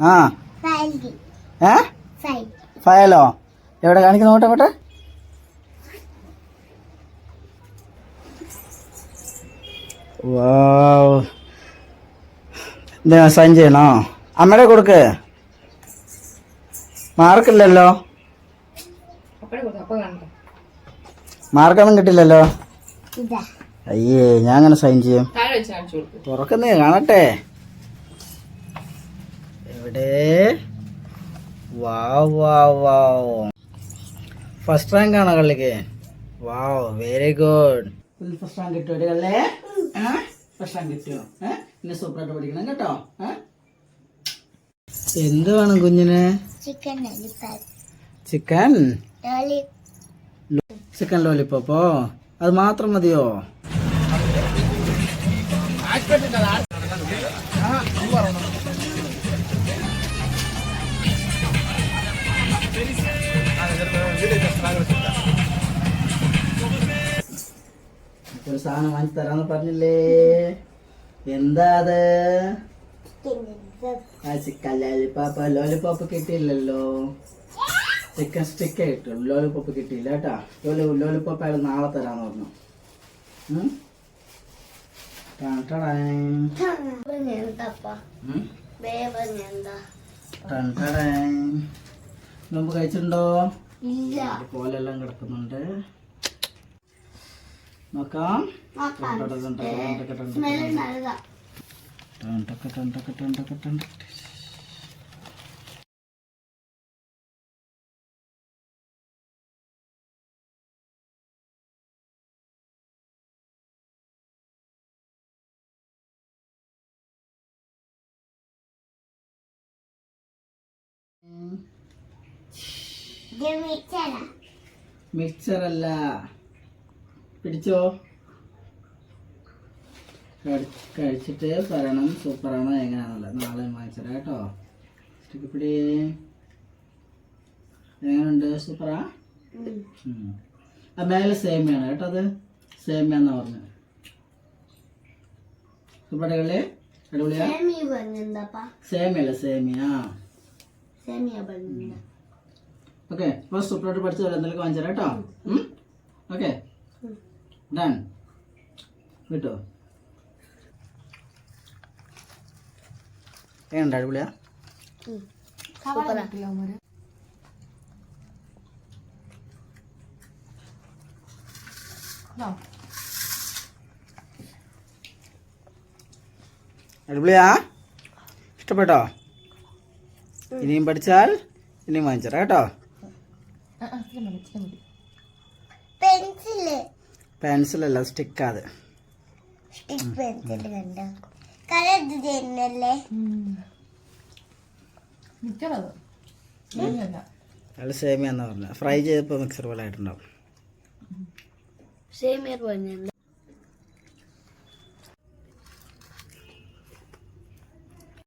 ആ ഫയലോ എവിടെ കാണിക്കുന്ന നോട്ടെ അങ്ങോട്ടെ. എന്താ സൈൻ ചെയ്യണോ? അമ്മയുടെ കൊടുക്ക്. മാർക്കില്ലല്ലോ, മാർക്കൊന്നും കിട്ടില്ലല്ലോ. അയ്യേ, ഞാൻ അങ്ങനെ സൈൻ ചെയ്യും? തുറക്കുന്നേ കാണട്ടെ. എവിടെ? വാവ് വാവ് വാവ്, ഫസ്റ്റ് റാങ്ക് ആണോ കള്ളിക്ക്? വാവ്, വെരി ഗുഡ്. ഫസ്റ്റ് റാങ്ക് കിട്ടുമോ കള്ളേ? ഫസ്റ്റ് റാങ്ക് കിട്ടിയോ? ഇന്നെ സൂപ്പറായിട്ട് പഠിക്കണം കേട്ടോ. എന്ത് വേണം കുഞ്ഞിന്? ചിക്കൻ ചിക്കൻ ലോലിപ്പോപ്പോ? അത് മാത്രം മതിയോ? ഒരു സാധനം വാങ്ങി തരാന്ന് പറഞ്ഞില്ലേ, എന്താ അത്? Chicken lollipop. ലോലിപ്പോപ്പ് കിട്ടിയില്ലല്ലോ, ചിക്കൻ സ്റ്റിക്കേ കിട്ടുള്ളൂ. ലോലിപ്പോപ്പ് കിട്ടിയില്ല കേട്ടാ. ലോലിപ്പോപ്പ് അയാൾ നാളെ തരാന്ന് പറഞ്ഞു. മുമ്പ് കഴിച്ചിട്ടുണ്ടോ? പോലെല്ലാം കിടക്കുന്നുണ്ട്, നോക്കാം. മിക്സറല്ല, പിടിച്ചോ. കഴിച്ചിട്ട് പറയണം സൂപ്പറാണോ എങ്ങനെയാണല്ലോ. നാളെ വാങ്ങിച്ചരാ കേട്ടോ. പിടി, എങ്ങനെയുണ്ട്? സൂപ്പറാ? മേലെ സേമിയാണ് കേട്ടോ, അത് സേമിയാന്നാ പറഞ്ഞത്. സൂപ്പറല്ലേ? അടിപൊളിയാ? സേമിയല്ല, സേമിയ. ഓക്കെ, അപ്പോൾ സൂപ്പറായിട്ട് പഠിച്ചു തരാം. എന്തെങ്കിലും വാങ്ങിച്ചരാ കേട്ടോ. Okay, done. കിട്ടോ? എങ്ങനെയുണ്ട്? അടിപൊളിയാ? അടിപൊളിയാ? ഇഷ്ടപ്പെട്ടോ? ഇനിയും പഠിച്ചാൽ ഇനിയും വാങ്ങിച്ചരാ കേട്ടോ. പെൻസിലല്ല, സ്റ്റിക്കാത്. അയാൾ സേമിയാന്നാ പറഞ്ഞത്. ഫ്രൈ ചെയ്തപ്പോ മിക്സർ പോലെ ആയിട്ടുണ്ടാവും.